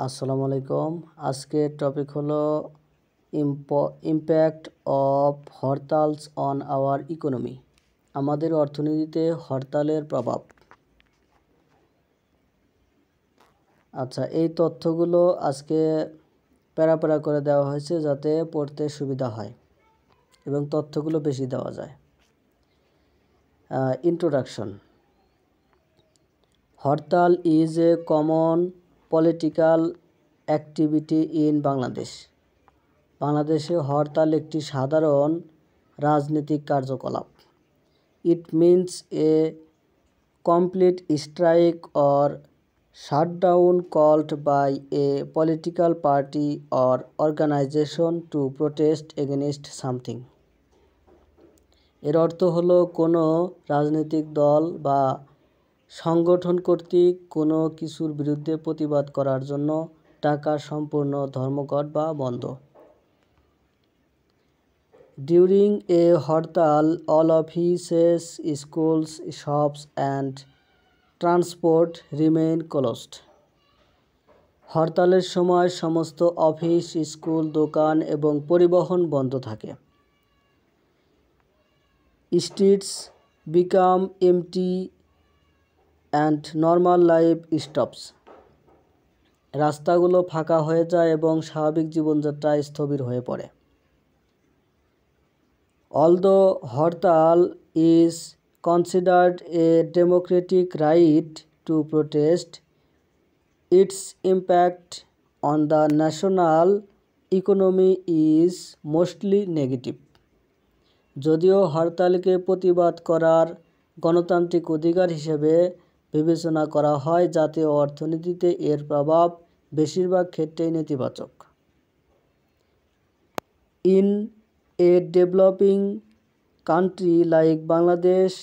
আসসালামু আলাইকুম। আজকের টপিক হলো impact of hartals on our economy, আমাদের অর্থনীতিতে হরতালের প্রভাব। আচ্ছা, এই তথ্যগুলো আজকে প্যারা প্যারা করে দেওয়া হয়েছে যাতে পড়তে সুবিধা হয় এবং তথ্যগুলো বেশি দেওয়া যায়। Introduction. Hartal is a common political activity in Bangladesh. বাংলাদেশে হরতাল একটি সাধারণ রাজনৈতিক কার্যকলাপ। It means a complete strike or shutdown called by a political party or organization to protest against something. এর অর্থ হলো কোনো রাজনৈতিক দল বা সংগঠন কর্তৃক কোনো কিছুর বিরুদ্ধে প্রতিবাদ করার জন্য ডাকা সম্পূর্ণ ধর্মঘট বা বন্ধ। During a hartal, all offices, schools, shops and transport remain closed. হরতালের সময় সমস্ত অফিস, স্কুল, দোকান এবং পরিবহন বন্ধ থাকে। Streets become empty and normal life stops. রাস্তাগুলো ফাঁকা হয়ে যায় এবং স্বাভাবিক জীবনযাত্রা স্থবির হয়ে পড়ে। Although hartal is considered a democratic right to protest, its impact on the national economy is mostly negative. যদিও হরতালকে প্রতিবাদ করার গণতান্ত্রিক অধিকার হিসেবে বিবেচনা করা হয়, জাতীয় অর্থনীতিতে এর প্রভাব বেশিরভাগ ক্ষেত্রেই নেতিবাচক। In a developing country like Bangladesh,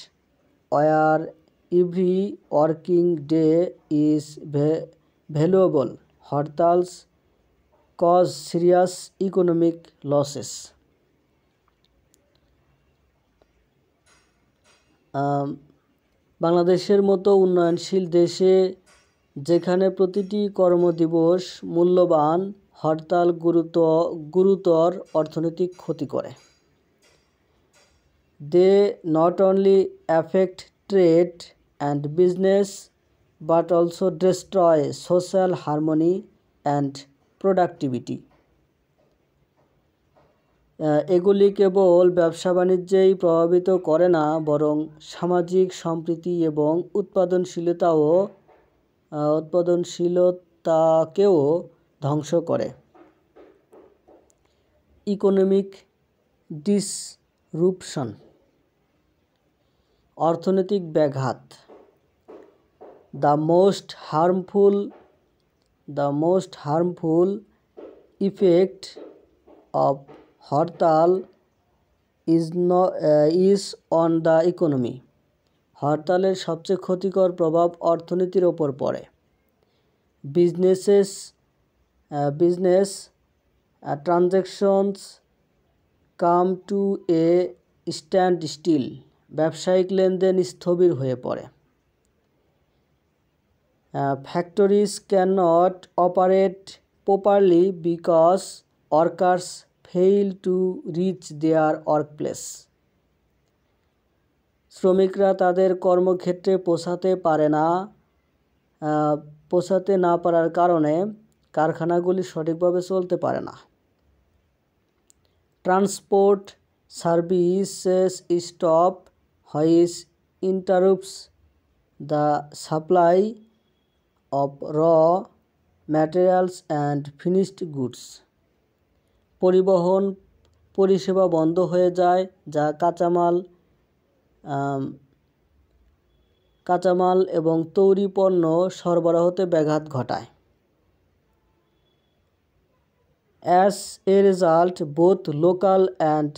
where every working day is valuable, hartals cause serious economic losses. বাংলাদেশের মতো উন্নয়নশীল দেশে যেখানে প্রতিটি কর্মদিবস মূল্যবান, হরতাল গুরুতর অর্থনৈতিক ক্ষতি করে। They not only affect trade and business but also destroy social harmony and productivity. এগুলি কেবল ব্যবসা বাণিজ্যেই প্রভাবিত করে না, বরং সামাজিক সম্প্রীতি এবং উৎপাদনশীলতাকেও ধ্বংস করে। ইকোনমিক ডিসরুপশন, অর্থনৈতিক ব্যাঘাত। The most harmful effect of hartal is on the economy. হরতালের সবচেয়ে ক্ষতিকর প্রভাব অর্থনীতির ওপর পড়ে। Business transactions come to a standstill. ব্যবসায়িক লেনদেন স্থবির হয়ে পড়ে। Factories cannot operate properly because workers fail to reach their workplace. শ্রমিকরা তাদের কর্মক্ষেত্রে পৌঁছাতে না পারার কারণে কারখানাগুলি সঠিকভাবে চলতে পারে না। Transport services stop, which interrupts the supply of raw materials and finished goods. পরিবহন পরিষেবা বন্ধ হয়ে যায়, যা কাঁচামাল এবং তৈরি পণ্য সরবরাহতে ব্যাঘাত ঘটায়। As a result, both local and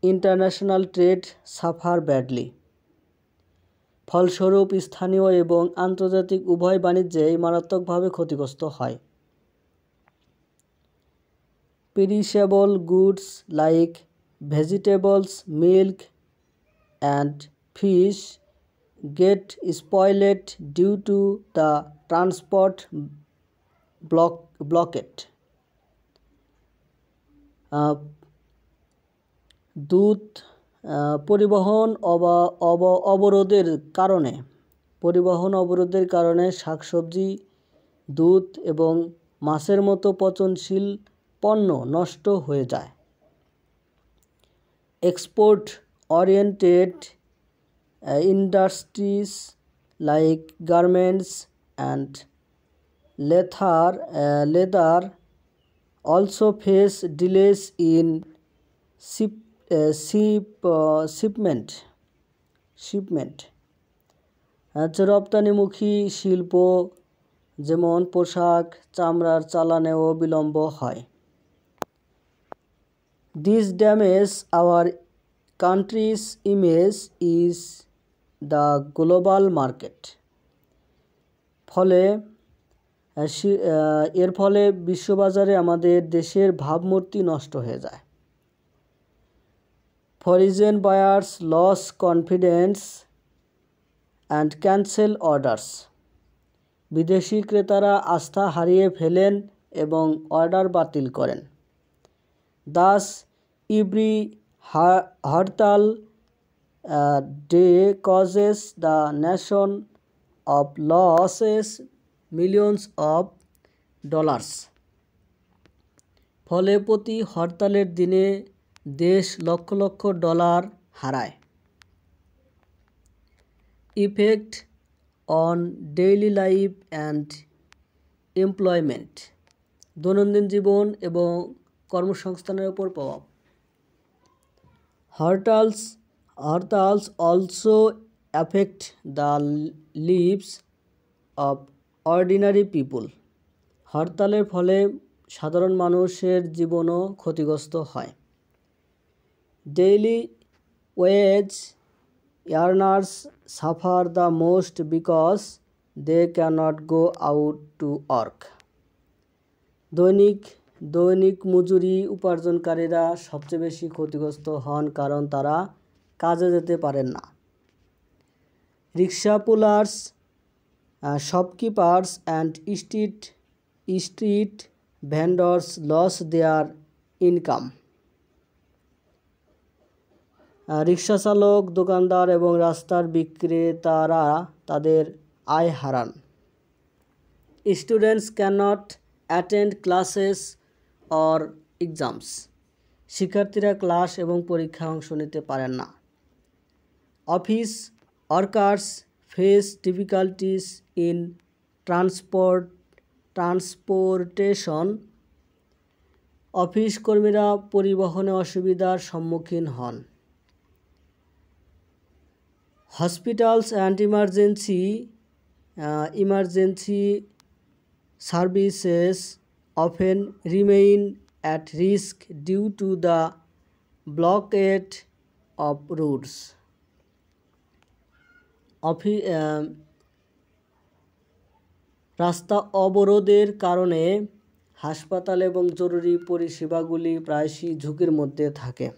international trade suffer badly. ফলস্বরূপ স্থানীয় এবং আন্তর্জাতিক উভয় বাণিজ্যেই মারাত্মকভাবে ক্ষতিগ্রস্ত হয়। Perishable goods like vegetables, milk, and fish get spoiled due to the transport blockade. দুধ পরিবহন অবরোধের কারণে শাকসবজি, দুধ এবং মাছের মতো পচনশীল পণ্য নষ্ট হয়ে যায়। Export oriented industries like garments and leather also face delays in shipment. রপ্তানিমুখী শিল্প যেমন পোশাক, চামড়ার চালানেও বিলম্ব হয়। This damages our country's image is the global market. এর ফলে বিশ্ববাজারে আমাদের দেশের ভাবমূর্তি নষ্ট হয়ে যায়। Foreign buyers lose confidence and cancel orders. বিদেশি ক্রেতারা আস্থা হারিয়ে ফেলেন এবং অর্ডার বাতিল করেন। Thus, every hartal day causes the nation of losses millions of dollars. ফলে প্রতি হরতালের দিনে দেশ লক্ষ লক্ষ ডলার হারায়। Effect on daily life and employment. দৈনন্দিন জীবন এবং কর্মসংস্থানের উপর প্রভাব। Hurtals also affect the lives of ordinary people. হরতালের ফলে সাধারণ মানুষের জীবনও ক্ষতিগ্রস্ত হয়। Daily wage earners suffer the most because they cannot go out to work. দৈনিক মজুরি উপার্জনকারীরা সবচেয়ে বেশি ক্ষতিগ্রস্ত হন কারণ তারা কাজে যেতে পারেন না। Rickshaw pullers, shopkeepers and street vendors lost their income. Rickshaw চালক, দোকানদার এবং রাস্তার বিক্রেতারা তাদের আয় হারান। Students cannot attend classes or exams. শিক্ষার্থীরা ক্লাস এবং পরীক্ষায় অংশ নিতে পারেন না। Office workers face difficulties in transportation. Office কর্মীরা পরিবহনে অসুবিধার সম্মুখীন হন। Hospitals and emergency services often remain at risk due to the blockade of roads. রাস্তা অবরোধের কারণে হাসপাতাল এবং জরুরি পরিষেবাগুলি প্রায়শই ঝুঁকির মধ্যে থাকে।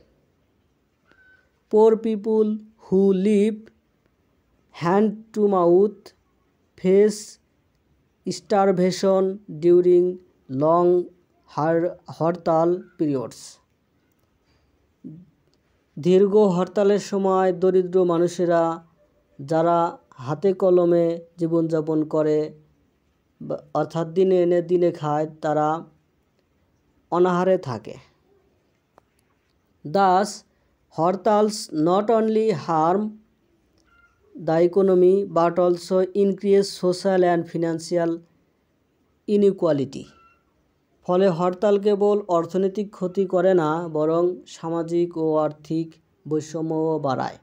Poor people who live hand to mouth face starvation during long hartal periods. দীর্ঘ হরতালের সময় দরিদ্র মানুষেরা যারা হাতে কলমে জীবনযাপন করে অর্থাৎ দিনে এনে দিনে খায় তারা অনাহারে থাকে। Thus, হরতালস not only harm the economy but also increase social and financial inequality. ফলে হরতাল কেবল অর্থনৈতিক ক্ষতি করে না বরং সামাজিক ও আর্থিক বৈষম্যও বাড়ায়।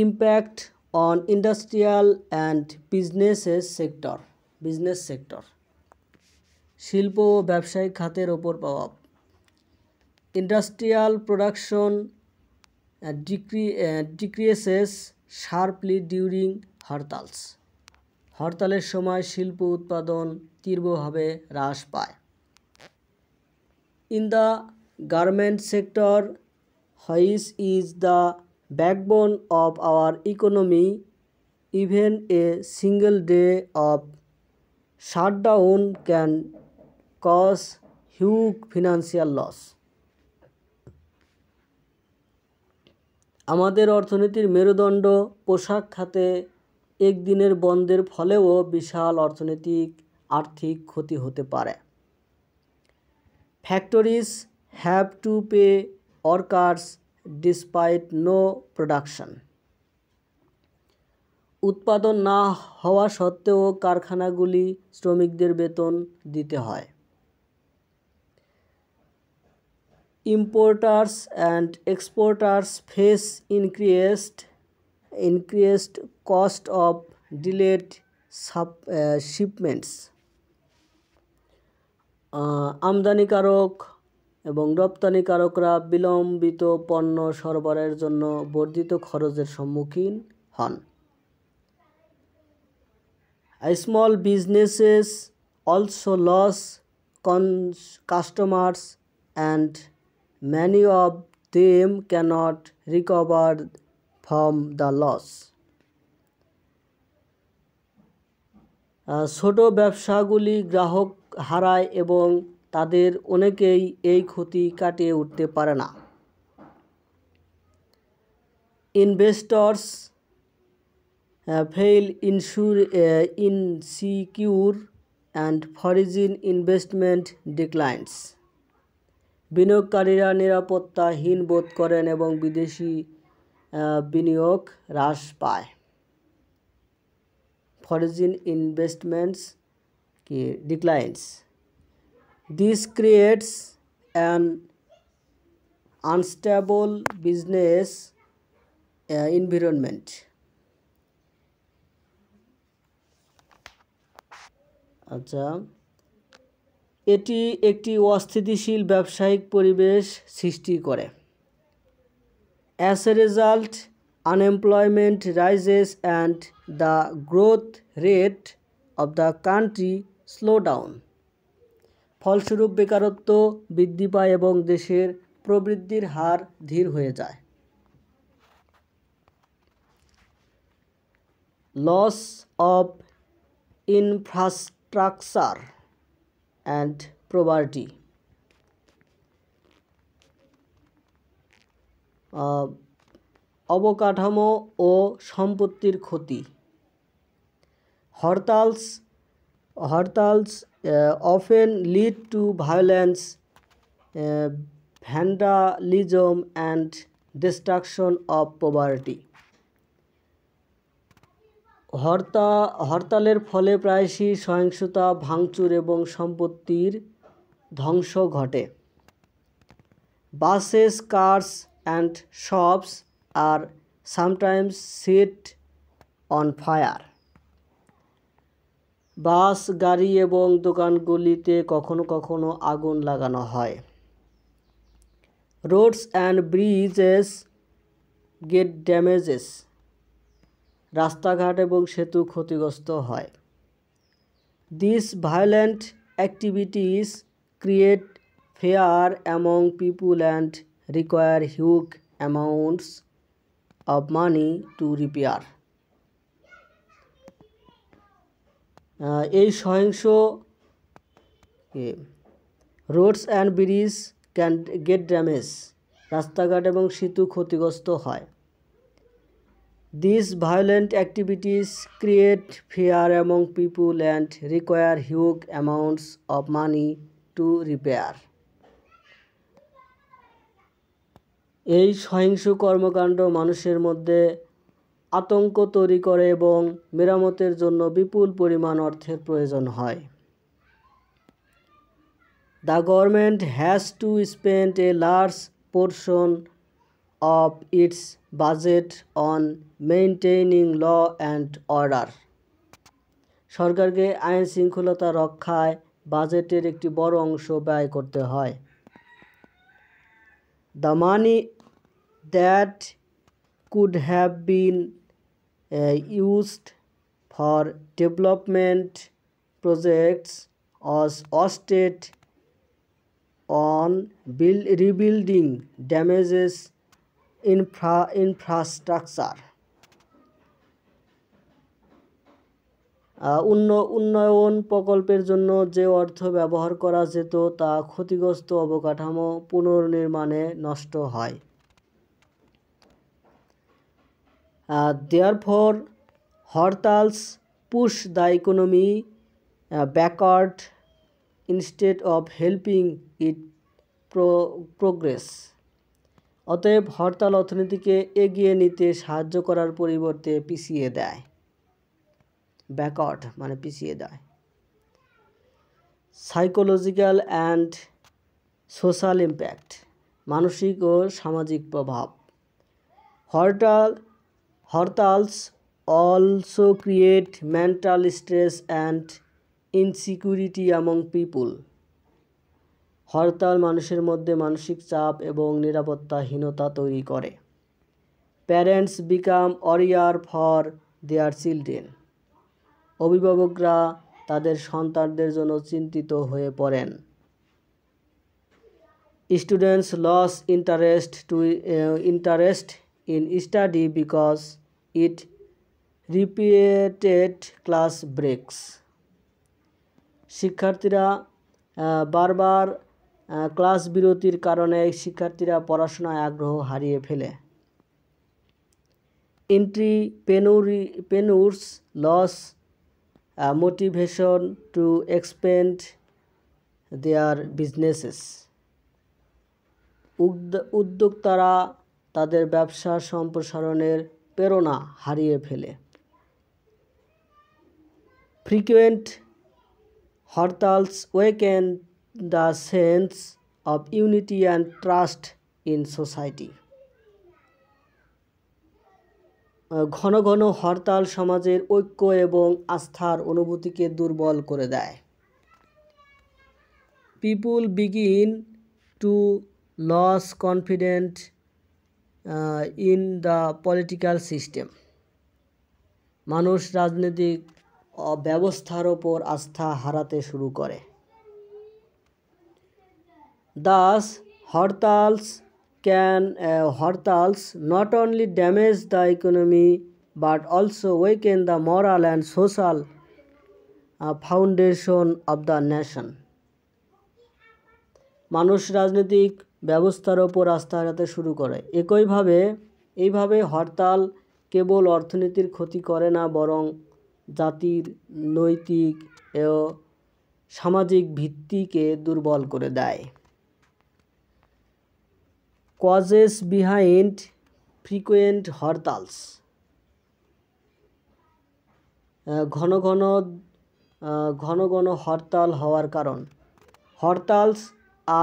Impact on industrial and business sector. শিল্প ও ব্যবসায়িক খাতের ওপর প্রভাব। Industrial production decreases sharply during হরতালস. হরতালের সময় শিল্প উৎপাদন তীব্রভাবে হ্রাস পায়। In the garment sector, which is the backbone of our economy, even a single day of Shutdown can cause huge financial loss. আমাদের অর্থনীতির মেরুদণ্ড পোশাক খাতে একদিনের বন্ধের ফলেও বিশাল অর্থনৈতিক আর্থিক ক্ষতি হতে পারে। Factories have to pay workers despite no production. উৎপাদন না হওয়া সত্ত্বেও কারখানাগুলি শ্রমিকদের বেতন দিতে হয়। Importers and exporters face increased cost of delayed shipments. আমদানিকারক এবং রপ্তানিকারকরা বিলম্বিত পণ্য সরবরাহের জন্য বর্ধিত খরচের সম্মুখীন হন। Small businesses also lose customers and many of them cannot recover from the loss. ছোট ব্যবসাগুলি গ্রাহক হারায় এবং তাদের অনেকেই এই ক্ষতি কাটিয়ে উঠতে পারে না। Investors fail insecure and foreign investment declines. বিনিয়োগকারীরা নিরাপত্তাহীন বোধ করেন এবং বিদেশি বিনিয়োগ হ্রাস পায়। Foreign investments declines. This creates an unstable business environment. আচ্ছা, এটি একটি অস্থিতিশীল ব্যবসায়িক পরিবেশ সৃষ্টি করে। As a result, unemployment rises and the growth rate of the country slow down. ফলস্বরূপ বেকারত্ব বৃদ্ধি পায় এবং দেশের প্রবৃদ্ধির হার ধীর হয়ে যায়। Loss of infrastructure and poverty. অবকাঠামো ও সম্পত্তির ক্ষতি। হরতালস often lead to violence, vandalism and destruction of property. হরতালের ফলে প্রায়শই সহিংসতা, ভাঙচুর এবং সম্পত্তির ধ্বংস ঘটে। Buses, cars and shops are sometimes set on fire. বাস, গাড়ি এবং দোকানগুলিতে কখনো কখনো আগুন লাগানো হয়। Roads and bridges get damages. রাস্তাঘাট এবং সেতু ক্ষতিগ্রস্ত হয়। These violent activities create fear among people and require huge amounts of money to repair. এই সহিংস roads and bridges can get damaged. রাস্তাঘাট এবং সেতু ক্ষতিগ্রস্ত হয়। These violent activities create fear among people and require huge amounts of money to repair. এই সহিংস কর্মকাণ্ড মানুষের মধ্যে আতঙ্ক তৈরি করে এবং মেরামতের জন্য বিপুল পরিমাণ অর্থের প্রয়োজন হয়। The government has to spend a large portion of its budget on maintaining law and order. সরকারকে আইন শৃঙ্খলতা রক্ষায় বাজেটের একটি বড় অংশ ব্যয় করতে হয়। The money that could have been used for development projects was wasted on rebuilding damages infrastructure. উন্নয়ন প্রকল্পের জন্য যে অর্থ ব্যবহার করা যেত তা ক্ষতিগ্রস্ত অবকাঠামো পুনর্নির্মাণে নষ্ট হয়। Therefore, হরতালস push the economy backward instead of helping it progress. অতএব হরতাল অর্থনীতিকে এগিয়ে নিতে সাহায্য করার পরিবর্তে পিছিয়ে দেয়। ব্যাকওয়ার্ড মানে পিছিয়ে দেয়। সাইকোলজিক্যাল অ্যান্ড সোশ্যাল ইম্প্যাক্ট, মানসিক ও সামাজিক প্রভাব। হরতালস also create mental stress and insecurity among people. হরতাল মানুষের মধ্যে মানসিক চাপ এবং নিরাপত্তাহীনতা তৈরি করে। Parents become warrior for their children, অভিভাবকরা তাদের সন্তানদের জন্য চিন্তিত হয়ে পড়েন। Students loss interest in study because it repeated class breaks, শিক্ষার্থীরা বারবার ক্লাস বিরতির কারণে শিক্ষার্থীরা পড়াশোনায় আগ্রহ হারিয়ে ফেলে। Entrepreneurs lose motivation to expand their businesses, উদ্যোক্তারা তাদের ব্যবসা সম্প্রসারণের প্রেরণা হারিয়ে ফেলে। Frequent hartals weaken the sense of unity and trust in society, ঘন ঘন হরতাল সমাজের ঐক্য এবং আস্থার অনুভূতিকে দুর্বল করে দেয়। People begin to lose confidence in the political system, মানুষ রাজনৈতিক ব্যবস্থার ওপর আস্থা হারাতে শুরু করে। Thus, hurtals not only damage the economy but also weaken the moral and social foundation of the nation. মানুষ রাজনৈতিক ব্যবস্থার ওপর আস্থা হারাতে শুরু করে। এইভাবে হরতাল কেবল অর্থনীতির ক্ষতি করে না, বরং জাতির নৈতিক ও সামাজিক ভিত্তিকে দুর্বল করে দেয়। কজেস বিহাইন্ড ফ্রিকুয়েন্ট হরতালস, ঘন ঘন হরতাল হওয়ার কারণ। Hartals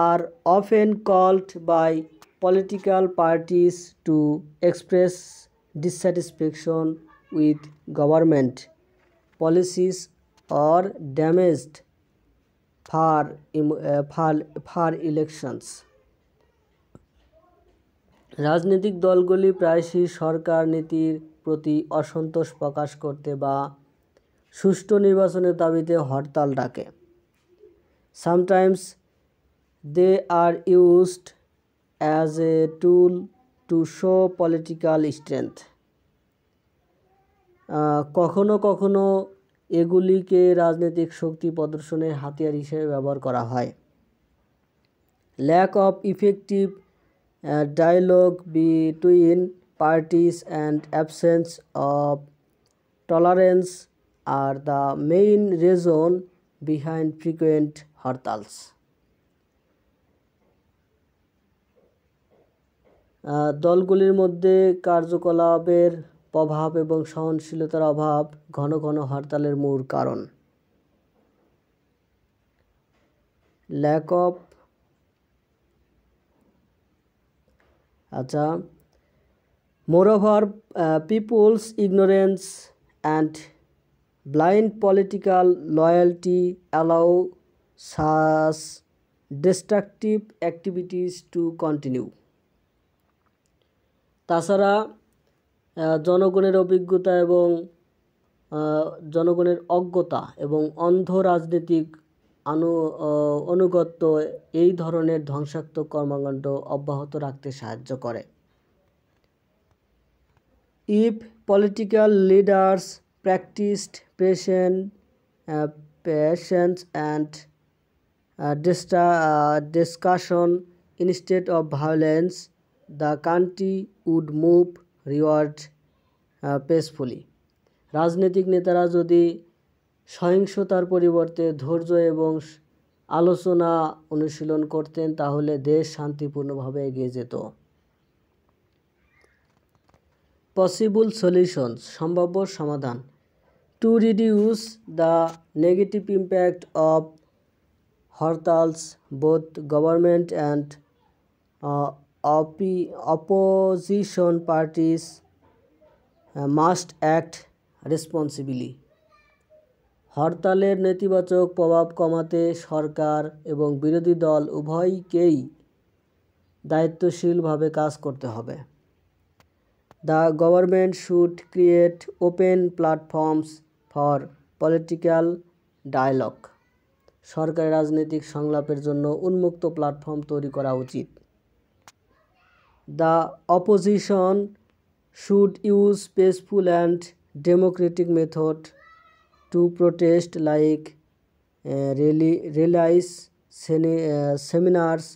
are often called by political parties to express dissatisfaction with government policies or damaged for elections. রাজনৈতিক দলগুলি প্রায়শই সরকার নীতির প্রতি অসন্তোষ প্রকাশ করতে বা সুষ্ঠু নির্বাচনের দাবিতে হরতাল ডাকে। Sometimes they are used as a tool to show political strength. কখনো কখনো এগুলিকে রাজনৈতিক শক্তি প্রদর্শনের হাতিয়ার হিসেবে ব্যবহার করা হয়। Lack of effective dialogue between parties and absence of tolerance are the main reason behind frequent hartals. দলগুলির মধ্যে কার্যকলাপের প্রভাব এবং সহনশীলতার অভাব ঘন ঘন হরতালের মূল কারণ। Lack of moreover people's ignorance and blind political loyalty allow such destructive activities to continue. তাছাড়া জনগণের অভিজ্ঞতা এবং জনগণের অজ্ঞতা এবং অন্ধ রাজনৈতিক আনুগত্য এই ধরনের ধ্বংসাত্মক কর্মকাণ্ড অব্যাহত রাখতে সাহায্য করে। If political leaders practiced patience and discussion instead of violence, the country would move forward peacefully. রাজনৈতিক নেতারা যদি সহিংসতার পরিবর্তে ধৈর্য এবং আলোচনা অনুশীলন করতেন তাহলে দেশ শান্তিপূর্ণভাবে এগিয়ে যেত। পসিবল সলিউশনস, সম্ভাব্য সমাধান। To reduce the negative impact of hartals, both government and opposition parties must act responsibly. হরতালের নেতিবাচক প্রভাব কমাতে সরকার এবং বিরোধী দল উভয়কেই দায়িত্বশীলভাবে কাজ করতে হবে। The government should create open platforms for political dialogue. সরকারের রাজনৈতিক সংলাপের জন্য উন্মুক্ত প্ল্যাটফর্ম তৈরি করা উচিত। The opposition should use peaceful and democratic method to protest like rallies, seminars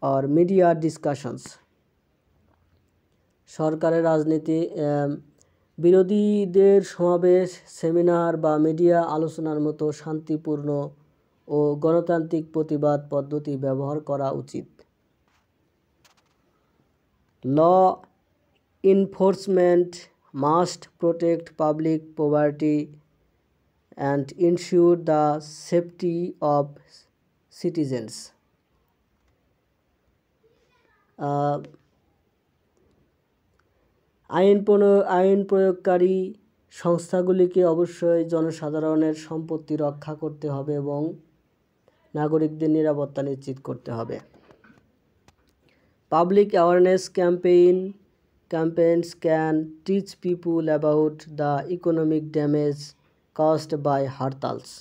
or media discussions. সরকারের রাজনীতি বিরোধীদের সমাবেশ, সেমিনার বা মিডিয়া আলোচনার মতো শান্তিপূর্ণ ও গণতান্ত্রিক প্রতিবাদ পদ্ধতি ব্যবহার করা উচিত। Law enforcement must protect public property and ensure the safety of citizens. আইন প্রয়োগকারী সংস্থাগুলিকে অবশ্যই জনসাধারণের সম্পত্তি রক্ষা করতে হবে এবং নাগরিকদের নিরাপত্তা নিশ্চিত করতে হবে। Public awareness campaigns can teach people about the economic damage caused by হরতালস।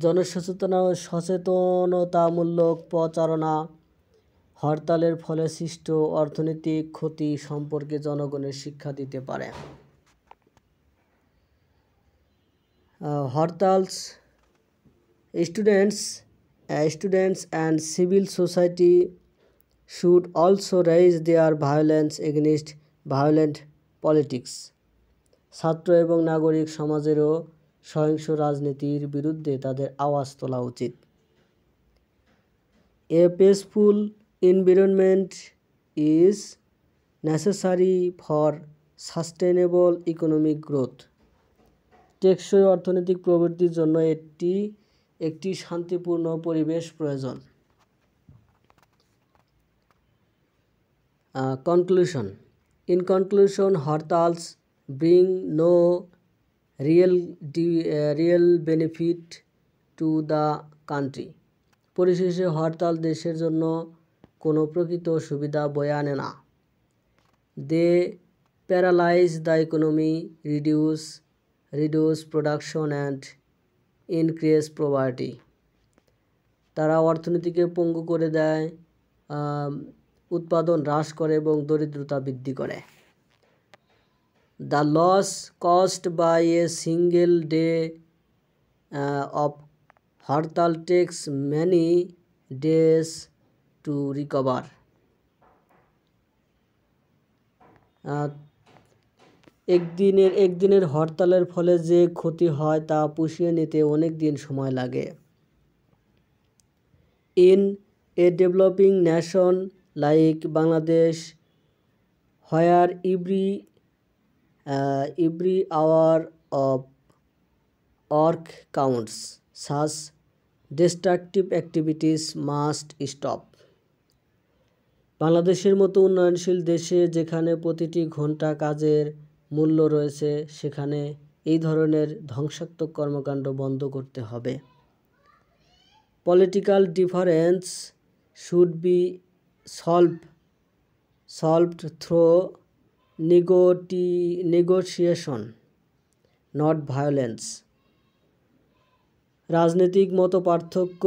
জনসচেতনতামূলক প্রচারণা হরতালের ফলে সৃষ্ট অর্থনৈতিক ক্ষতি সম্পর্কে জনগণের শিক্ষা দিতে পারে। হরতালস students and civil society should also raise their violence against violent politics. ছাত্র এবং নাগরিক সমাজেরও সহিংস রাজনীতির বিরুদ্ধে তাদের আওয়াজ তোলা উচিত। A peaceful environment is necessary for sustainable economic growth. টেকসই অর্থনৈতিক প্রবৃদ্ধির জন্য একটি শান্তিপূর্ণ পরিবেশ প্রয়োজন। Conclusion. In conclusion, হরতালস bring no real benefit to the country. পরিশেষে হরতাল দেশের জন্য কোনো প্রকৃত সুবিধা বয়ে আনে না। They paralyze the economy, reduce production and increase poverty. তারা অর্থনীতিকে পঙ্গু করে দেয়, উৎপাদন হ্রাস করে এবং দরিদ্রতা বৃদ্ধি করে। The loss caused by a single day of hartal takes many days to recover. একদিনের হরতালের ফলে যে ক্ষতি হয় তা পুষিয়ে নিতে অনেক দিন সময় লাগে। In a developing nation like Bangladesh, where every hour of work counts, such destructive activities must stop. বাংলাদেশের মতো উন্নয়নশীল দেশে যেখানে প্রতিটি ঘন্টা কাজের মূল্য রয়েছে সেখানে এই ধরনের ধ্বংসাত্মক কর্মকাণ্ড বন্ধ করতে হবে। Political difference should be solved through negotiation, not violence. রাজনৈতিক মতপার্থক্য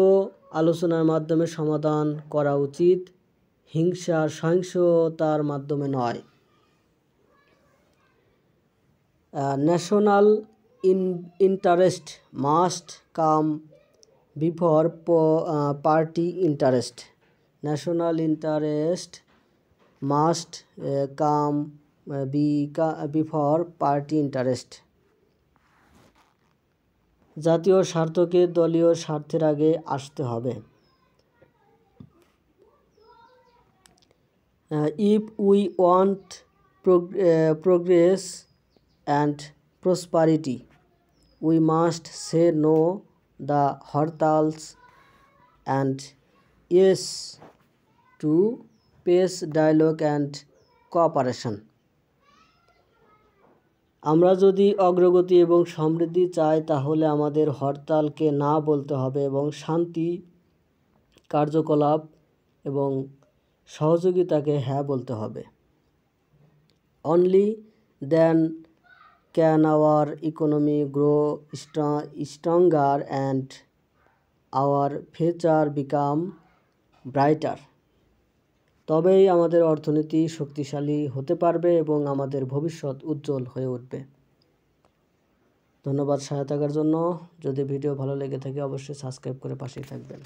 আলোচনার মাধ্যমে সমাধান করা উচিত, সহিংসতার মাধ্যমে নয়। national interest must come before party interest. National interest must come before party interest. জাতীয় স্বার্থকে দলীয় স্বার্থের আগে আসতে হবে। If we want progress and prosperity, we must say no the hartals and yes to peace, dialogue and cooperation. আমরা যদি অগ্রগতি এবং সমৃদ্ধি চাই তাহলে আমাদের হরতালকে না বলতে হবে এবং শান্তি কার্যকলাপ এবং সহযোগিতাকে হ্যাঁ বলতে হবে। Only then can our economy grow stronger and our future become brighter. তবেই আমাদের অর্থনীতি শক্তিশালী হতে পারবে এবং আমাদের ভবিষ্যৎ উজ্জ্বল হয়ে উঠবে। ধন্যবাদ সহায়তার জন্য। যদি ভিডিও ভালো লেগে থাকে অবশ্যই সাবস্ক্রাইব করে পাশেই থাকবেন।